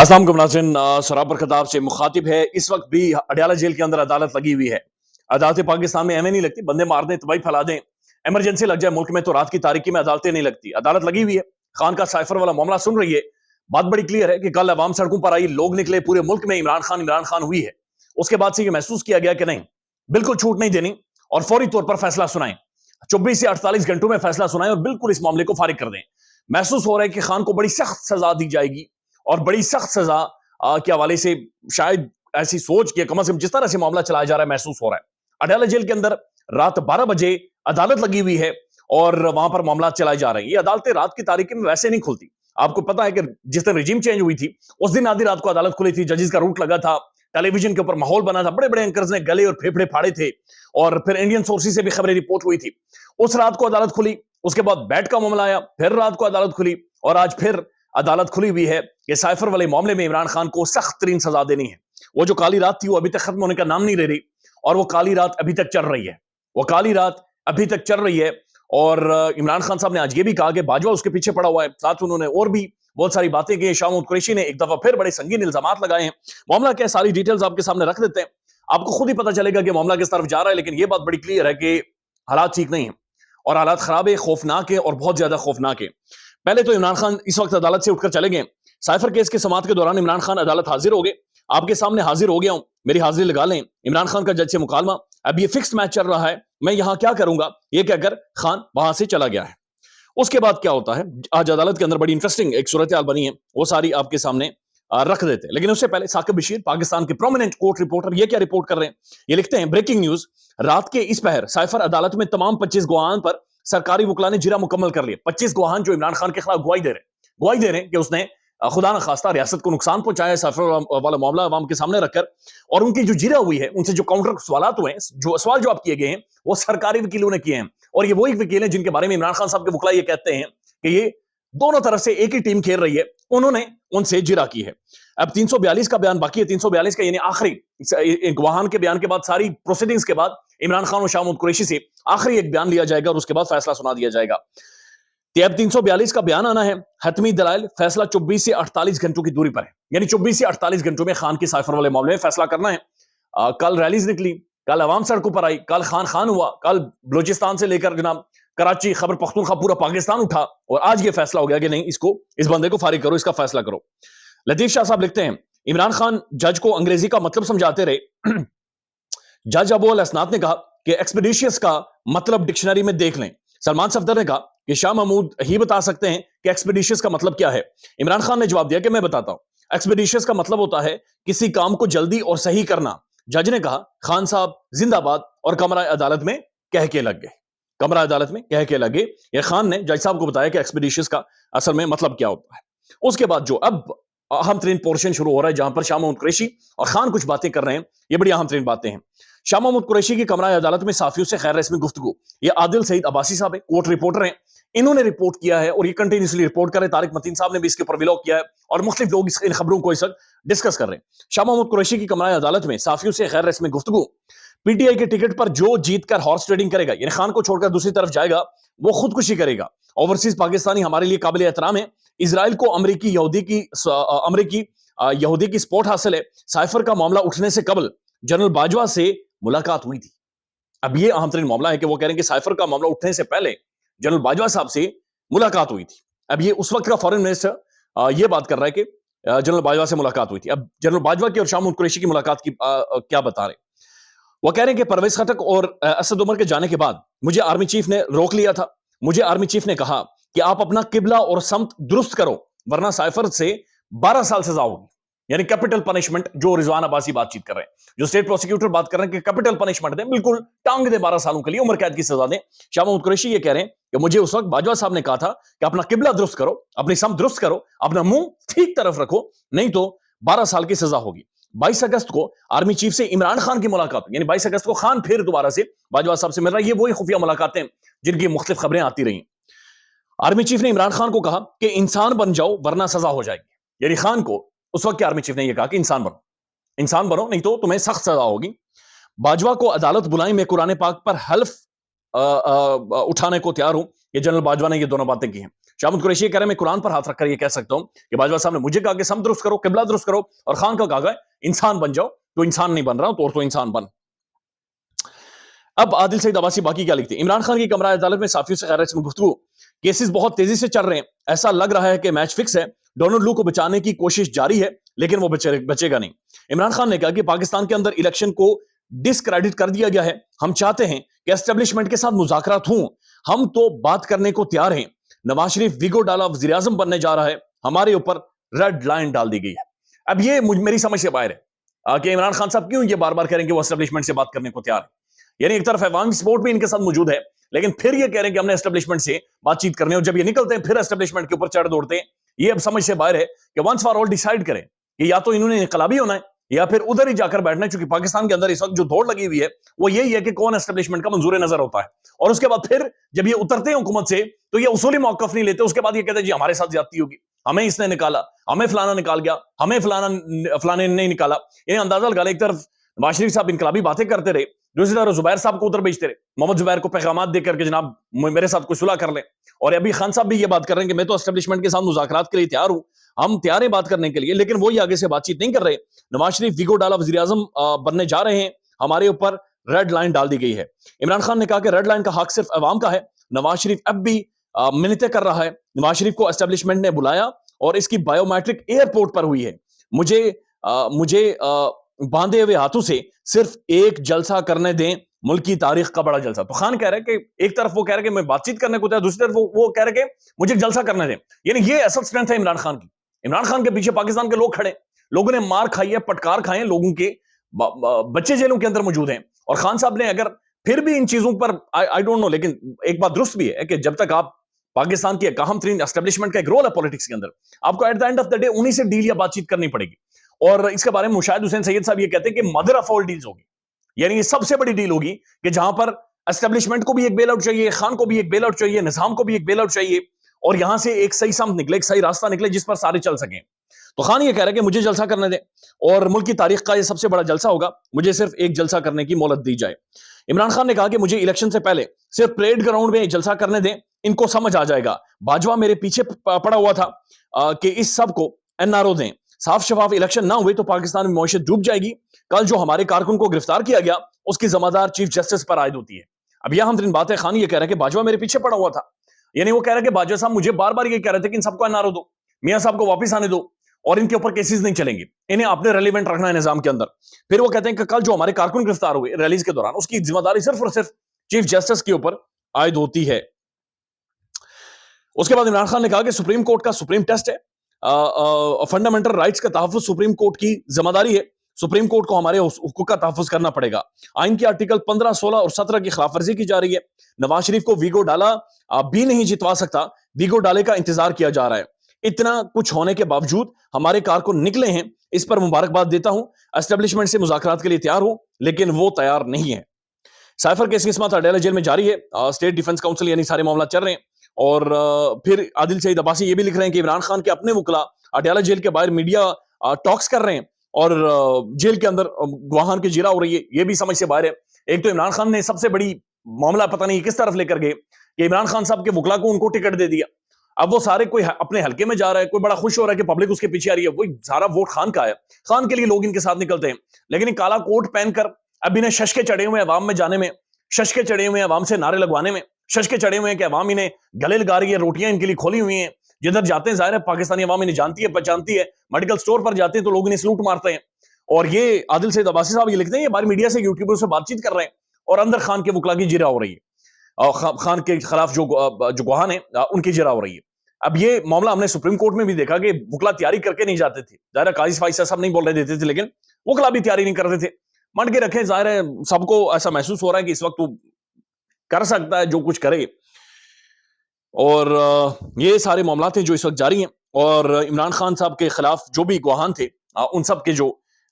आसाम का नाज़रीन सरापर खिताब से मुखातिब है। इस वक्त भी अडयाला जेल के अंदर अदालत लगी हुई है। अदालतें पाकिस्तान में एवं नहीं लगती, बंदे मार दें, तबाही फैला दें, इमरजेंसी लग जाए मुल्क में तो रात की तारीकी में अदालतें नहीं लगती। अदालत लगी हुई है, खान का साइफर वाला मामला सुन रही है। बात बड़ी क्लियर है कि कल अवाम सड़कों पर आई, लोग निकले, पूरे मुल्क में इमरान खान हुई है। उसके बाद से यह महसूस किया गया कि नहीं, बिल्कुल छूट नहीं देनी और फौरी तौर पर फैसला सुनाएं। 24 से 48 घंटों में फैसला सुनाएं और बिल्कुल इस मामले को फारिग कर दें। महसूस हो रहा है कि खान को बड़ी सख्त सजा दी जाएगी और बड़ी सख्त सजा के हवाले से शायद ऐसी सोच के कम से कम जिस तरह से मामला चलाया जा रहा है महसूस हो रहा है। अडयाला जेल के अंदर रात 12 बजे अदालत लगी हुई है और वहां पर मामला चलाए जा रहे हैं। ये अदालतें रात की तारीकी में वैसे नहीं खुलती। आपको पता है कि जिस दिन रिजीम चेंज हुई थी उस दिन आधी रात को अदालत खुली थी, जजेस का रूट लगा था, टेलीविजन के ऊपर माहौल बना था, बड़े बड़े एंकर्स ने गले और फेफड़े फाड़े थे और फिर इंडियन सोर्सेज से भी खबरें रिपोर्ट हुई थी। उस रात को अदालत खुली, उसके बाद बैट का मामला आया, फिर रात को अदालत खुली और आज फिर अदालत खुली हुई है कि साइफर वाले मामले में इमरान खान को सख्त तरीन सजा देनी है। वो जो काली रात थी वो अभी तक खत्म होने का नाम नहीं ले रही और वो काली रात अभी तक चल रही है। वो काली रात अभी तक चल रही है और इमरान खान साहब ने आज ये भी कहा कि बाजवा उसके पीछे पड़ा हुआ है। साथ उन्होंने और भी बहुत सारी बातें की। शामूद कुरैशी ने एक दफा फिर बड़े संगीन इल्जामात लगाए हैं। मामला क्या है, सारी डिटेल्स आपके सामने रख देते हैं, आपको खुद ही पता चलेगा कि मामला किस तरफ जा रहा है। लेकिन ये बात बड़ी क्लियर है कि हालात ठीक नहीं है और हालात खराब है, खौफनाक है और बहुत ज्यादा खौफनाक है। पहले तो इमरान खान इस वक्त अदालत से उठकर चले गए। साइफर केस के समाअत के दौरान इमरान खान अदालत हाजिर हो गए। आपके सामने हाजिर हो गया हूं, मेरी हाजिरी लगा लें। इमरान खान का जज से मुकालमा, अब ये फिक्स मैच चल रहा है, मैं यहां क्या करूंगा, ये कहकर खान वहां से चला गया है। उसके बाद क्या होता है, आज अदालत के अंदर बड़ी इंटरेस्टिंग एक सूरत हाल बनी है, वो सारी आपके सामने रख देते हैं। लेकिन उससे पहले साकिब बशीर, पाकिस्तान के प्रोमिनेंट कोर्ट रिपोर्टर, ये क्या रिपोर्ट कर रहे हैं, ये लिखते हैं ब्रेकिंग न्यूज, रात के इस पहर साइफर अदालत में तमाम 25 गवाहान पर सरकारी वकला ने जिरा मुकम्मल कर लिया। 25 गवाहान जो इमरान खान के खिलाफ गवाही दे रहे हैं कि उसने खुदा न खास्ता रियासत को नुकसान पहुंचाया, साइफर वाला मामला अवाम के सामने रखकर, और उनकी जो जिरा हुई है, उनसे जो काउंटर सवाल हुए हैं, जो सवाल जवाब किए गए हैं, वो सरकारी वकीलों ने किए हैं। और ये वही वकील हैं जिनके बारे में इमरान खान साहब के वकला ये कहते हैं कि ये दोनों तरफ से एक ही टीम खेल रही है, उन्होंने उनसे जिरा की है। अब 342 का बयान बाकी है। 342 का यानी आखिरी गवाहान के बयान के बाद, सारी प्रोसीडिंग्स के बाद इमरान खान और शामूद कुरैशी से आखिरी एक बयान लिया जाएगा और उसके बाद फैसला सुना दिया जाएगा। अब 342 का बयान आना है, हतमी दलाइल, फैसला 24 से 48 घंटों की दूरी पर है, यानी 24 से 48 घंटों में खान की साइफर वाले मामले में फैसला करना है। कल रैलीज निकली, कल अवाम सड़कों पर आई, कल खान हुआ, कल बलूचिस्तान से लेकर जनाब कराची, खैबर पख्तूनख्वा, पूरा पाकिस्तान उठा और आज ये फैसला हो गया कि नहीं, इस बंदे को फारिग करो, इसका फैसला करो। लतीफ शाह साहब लिखते हैं, इमरान खान जज को अंग्रेजी का मतलब समझाते रहे। जज अबू अल असनाद ने कहा कि एक्सपीडिशियस का मतलब डिक्शनरी में देख लें। सलमान सफदर ने कहा कि शाह महमूद ही बता सकते हैं कि एक्सपीडिशियस का मतलब क्या है। इमरान खान ने जवाब दिया कि मैं बताता हूं, एक्सपीडिशियस का मतलब होता है किसी काम को जल्दी और सही करना। जज ने कहा, खान साहब जिंदाबाद, और कमरा अदालत में कह के लग गए। कमरा अदालत में कह के लगे। ये खान ने जज साहब को बताया कि एक्सपीडिशियस का असल में मतलब क्या होता है। उसके बाद जो अब अहम तरीन पोर्शन शुरू हो रहा है, जहां पर शाह महमूद कुरैशी और खान कुछ बातें कर रहे हैं, ये बड़ी अहम तरीन बातें हैं। शाह महमूद कुरैशी की कमरा अदालत में साफियों से खैर रस्मी गुफ्तगू। ये आदिल सईद अब्बासी साहब है, कोर्ट रिपोर्टर हैं, इन्होंने रिपोर्ट किया है और ये कंटिन्यूसली रिपोर्ट कर रहे हैं। तारिक मतीन साहब ने भी इसके ऊपर व्लॉग किया है और मुख्तलिफ लोग इन खबरों को इस वक्त डिस्कस कर रहे हैं। शाह महमूद कुरैशी की कमरा अदालत में साफियों से खैर रस्मी गुफ्तगू। पीटीआई के टिकट पर जो जीतकर हॉर्स ट्रेडिंग करेगा, यानी खान को छोड़कर दूसरी तरफ जाएगा, वो खुदकुशी करेगा। ओवरसीज पाकिस्तानी हमारे लिए काबिल एहतराम है। इजराइल को अमरीकी यहूदी की सपोर्ट हासिल है। साइफर का मामला उठने से कबल जनरल बाजवा से मुलाकात हुई थी। अब ये अहम तरीन मामला है कि वो कह रहे हैं कि साइफर का मामला उठने से पहले जनरल बाजवा साहब से मुलाकात हुई थी। अब ये उस वक्त का फॉरेन मिनिस्टर ये बात कर रहा है कि जनरल बाजवा से मुलाकात हुई थी। अब जनरल बाजवा की और शाह महमूद कुरैशी की मुलाकात की क्या बता रहे, वो कह रहे हैं कि परवेज खटक और असद उमर के जाने के बाद मुझे आर्मी चीफ ने रोक लिया था। मुझे आर्मी चीफ ने कहा कि आप अपना किबला और समत दुरुस्त करो, वरना साइफर से 12 साल सजा होगी, यानी कैपिटल पनिशमेंट। जो रिजवान अब्बासी बातचीत कर रहे हैं, जो स्टेट प्रोसिक्यूटर बात कर रहे हैं कि कैपिटल पनिशमेंट दें, बिल्कुल टांग दे, 12 सालों के लिए उम्र कैद की सजा दें। शाह महमूद कुरैशी ये कह रहे हैं कि मुझे उस वक्त बाजवा साहब ने कहा था कि अपना किबला दुरुस्त करो, अपनी समत दुरुस्त करो, अपना मुंह ठीक तरफ रखो, नहीं तो 12 साल की सजा होगी। 22 अगस्त को आर्मी चीफ से इमरान खान की मुलाकात, यानी 22 अगस्त को खान फिर दोबारा से बाजवा साहब से मिल रहा है। ये वही खुफिया मुलाकातें जिनकी मुख्तलिफ खबरें आती रही। आर्मी चीफ ने इमरान खान को कहा कि इंसान बन जाओ वरना सजा हो जाएगी, यानी खान को उस वक्त के आर्मी चीफ ने यह कहा कि इंसान बनो नहीं तो तुम्हें सख्त सजा होगी। बाजवा को अदालत बुलाई, मैं कुरान पाक पर हल्फ उठाने को तैयार हूं। ये जनरल बाजवा ने ये दोनों बातें की हैं। शाहमद कुरैशी कह रहे हैं मैं कुरान पर हाथ रखकर ये कह सकता हूं कि बाजवा साहब ने मुझे कहा कि सम दुरुस्त करो, किबला दुरुस्त करो, और खान का कहा इंसान बन जाओ, तो इंसान नहीं बन रहा हूं, तो इंसान बन। अब आदिल सईद अब्बासी बाकी क्या लिखते हैं? इमरान खान की कमरा अदालत में साफियों से खैर में गुफ्तगू, केसेस बहुत तेजी से चल रहे हैं, ऐसा लग रहा है कि मैच फिक्स है, डोनाल्ड लू को बचाने की कोशिश जारी है, लेकिन वो बचेगा नहीं। इमरान खान ने कहा कि पाकिस्तान के अंदर इलेक्शन को डिस्क्रेडिट कर दिया गया है, हम चाहते हैं कि एस्टेब्लिशमेंट के साथ मुज़ाकरात हों, हम तो बात करने को तैयार हैं। नवाज शरीफ विगो डाला वज़ीर आज़म बनने जा रहा है, हमारे ऊपर रेड लाइन डाल दी गई है। अब ये मेरी समझ से बाहर है कि इमरान खान साहब क्यों ये बार बार करेंगे वो एस्टेब्लिशमेंट से बात करने को तैयार है। यानी एक तरफ अवामी सपोर्ट भी इनके साथ मौजूद है, लेकिन फिर ये कह रहे हैं कि हमने एस्टेब्लिशमेंट से बातचीत करने, और जब ये निकलते हैं फिर एस्टेब्लिशमेंट के ऊपर चढ़ दौड़ते हैं। ये अब समझ से बाहर है कि वंस फॉर ऑल डिसाइड करें कि या तो इन्होंने इनकलाबी होना है या फिर उधर ही जाकर बैठना है, क्योंकि पाकिस्तान के अंदर इस वक्त जो दौड़ लगी हुई है वो यही है कि कौन एस्टेब्लिशमेंट का मंजूर नजर होता है, और उसके बाद फिर जब ये उतरते हैं हुकूमत से तो ये उसूली मौकफ नहीं लेते, उसके बाद ये कहते हैं जी हमारे साथ ज्यादती होगी, हमें इसने निकाला, हमें फलाना निकाल गया, हमें फलाने नहीं निकाला। यानी अंदाजा लगा ले, एक तरफ नवाज शरीफ साहब इनकलाबी बातें करते रहे, दूसरी तरफ जुबैर साहब को उधर भेजते रहे, मोहम्मद जुबैर को पैगामात देकर के जनाब मेरे साथ कोई सुलह कर ले, और अभी खान साहब भी ये बात कर रहे हैं कि मैं तो एस्टेब्लिशमेंट के साथ मुज़ाकरात के लिए तैयार हूं, हम तैयार हैं बात करने के लिए, लेकिन वो ही आगे से बातचीत नहीं कर रहे। नवाज शरीफ विगो डाला वज़ीर आज़म बनने जा रहे हैं, हमारे ऊपर रेड लाइन डाल दी गई है। इमरान खान ने कहा कि रेड लाइन का हक सिर्फ अवाम का है। नवाज शरीफ अब भी मिन्नतें कर रहा है। नवाज शरीफ को एस्टेब्लिशमेंट ने बुलाया और इसकी बायोमेट्रिक एयरपोर्ट पर हुई है। मुझे बांधे हुए हाथों से सिर्फ एक जलसा करने दें, मुल्क की तारीख का बड़ा जलसा। तो खान कह रहे हैं कि एक तरफ वो कह रहे हैं कि मैं बातचीत करने को तैयार, दूसरी तरफ वो कह रहे हैं कि मुझे एक जलसा करने दें। यानी ये असल स्ट्रेंथ है इमरान खान की। इमरान खान के पीछे पाकिस्तान के लोग खड़े, लोगों ने मार खाई है, पटकार खाए, लोगों के बच्चे जेलों के अंदर मौजूद हैं, और खान साहब ने अगर फिर भी इन चीजों पर आई डोंट नो, लेकिन एक बात दुरुस्त भी है कि जब तक आप पाकिस्तान की अहम तरीन एस्टेब्लिशमेंट का एक रोल है पॉलिटिक्स के अंदर, आपको at the end of the day उन्हीं से डील या बातचीत करनी पड़ेगी। और इसके बारे में मुशाहिद हुसैन सैयद साहब ये कहते हैं कि मदर ऑफ ऑल डील्स होगी, यानी ये सबसे बड़ी डील होगी कि जहां पर एस्टेब्लिशमेंट को भी एक बेल आउट चाहिए, खान को भी एक बेल आउट चाहिए, निजाम को भी एक बेल आउट चाहिए, और यहां से एक सही समत निकले, एक सही रास्ता निकले जिस पर सारे चल सकें। तो खान ये कह रहा है कि मुझे जलसा करने दें, और मुल्क की तारीख का ये सबसे बड़ा जलसा होगा, मुझे सिर्फ एक जलसा करने की मोहलत दी जाए। इमरान खान ने कहा कि मुझे इलेक्शन से पहले सिर्फ परेड ग्राउंड में जलसा करने दें, इनको समझ आ जाएगा। बाजवा मेरे पीछे पड़ा हुआ था कि इस सब को एनआरओ दें, साफ शफाफ इलेक्शन ना हुए तो पाकिस्तान में मईशत डूब जाएगी। कल जो हमारे कारकुन को गिरफ्तार किया गया उसकी जिम्मेदार चीफ जस्टिस पर आयद होती है। अब यह हम बात है, खान ये कह रहे हैं कि बाजवा मेरे पीछे पड़ा हुआ था, यानी वो कह रहे हैं कि बाजवा साहब मुझे बार बार ये कह रहे थे कि इन सबको एनआरओ दो, मियां साहब को वापस आने दो, और इनके ऊपर केसेस नहीं चलेंगे, इन्हें आपने रेलिवेंट रखना है निजाम के अंदर। फिर वो कहते हैं कि कल जो हमारे कारकुन गिरफ्तार हुए रैलीज के दौरान उसकी जिम्मेदारी सिर्फ और सिर्फ चीफ जस्टिस के ऊपर आयद होती है। उसके बाद इमरान खान ने कहा कि सुप्रीम कोर्ट का सुप्रीम टेस्ट है, फंडामेंटल राइट्स का तहफ्फुज सुप्रीम कोर्ट की जिम्मेदारी है, सुप्रीम कोर्ट को हमारे हुकूक का तहफ्फुज करना पड़ेगा। आइन के आर्टिकल 15, 16 और 17 की खिलाफवर्जी की जा रही है। नवाज शरीफ को विगो डाला भी नहीं जितवा सकता, विगो डाले का इंतजार किया जा रहा है। इतना कुछ होने के बावजूद हमारे कारकुन निकले हैं, इस पर मुबारकबाद देता हूं। एस्टेब्लिशमेंट से मुज़ाकरात के लिए तैयार हूं, लेकिन वो तैयार नहीं है। साइफर केस की समाअत अडयाला जेल में जारी है, स्टेट डिफेंस काउंसिल यानी सारे मामला चल रहे हैं। और फिर आदिल सईद अब्बासी ये भी लिख रहे हैं कि इमरान खान के अपने वकला अडयाला जेल के बाहर मीडिया टॉक्स कर रहे हैं, और जेल के अंदर गवाहान की जिरा हो रही है। ये भी समझ से बाहर है। एक तो इमरान खान ने सबसे बड़ी मामला पता नहीं किस तरफ लेकर गए कि इमरान खान साहब के वकला को उनको टिकट दे दिया। अब वो सारे कोई अपने हल्के में जा रहा है, कोई बड़ा खुश हो रहा है कि पब्लिक उसके पीछे आ रही है, वही सारा वोट खान का है, खान के लिए लोग इनके साथ निकलते हैं। लेकिन काला कोट पहनकर अब इन्हें शशके चढ़े हुए अवाम में जाने में, शशके चढ़े हुए अवाम से नारे लगवाने में, शशके चढ़े हुए हैं कि अवाम इन्हें गले लगा रही है, रोटियां इनके लिए खोली हुई हैं। जिधर जाते हैं जाहिर है पाकिस्तानी अवाम इन्हें जानती है, पहचानती है। मेडिकल स्टोर पर जाते हैं तो लोग इन्हें सलूट मारते हैं। और ये आदिल सईद अब्बासी साहब ये लिखते हैं, ये बाहर मीडिया से यूट्यूबर से बातचीत कर रहे हैं, और अंदर खान के वकला की जिरा हो रही है, और खान के खिलाफ जो गवाहान है उनकी जिरा हो रही है। अब ये मामला हमने सुप्रीम कोर्ट में भी देखा कि वकला तैयारी करके नहीं जाते थे, जाहिर काजी फाइसा साहब नहीं बोलने देते थे, लेकिन वकला भी तैयारी नहीं करते थे, मंड के रखे। जाहिर है सबको ऐसा महसूस हो रहा है कि इस वक्त वो कर सकता है जो कुछ करे। और ये सारे मामला थे जो इस वक्त जारी हैं, और इमरान खान साहब के खिलाफ जो भी गवाहान थे उन सब के जो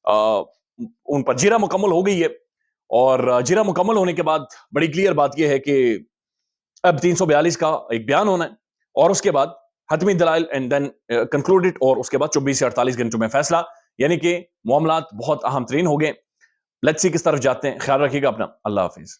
उन पर जिरा मुकम्मल हो गई है। और जिरा मुकम्मल होने के बाद बड़ी क्लियर बात यह है कि अब 342 का एक बयान होना है, और उसके बाद हतमी दलाइल एंड देन कंक्लूडेड, और उसके बाद 24 से 48 घंटों में फैसला। यानी कि मामलात बहुत अहम तरीन हो गए। लेट्स सी किस तरफ जाते हैं। ख्याल रखिएगा अपना। अल्लाह हाफिज।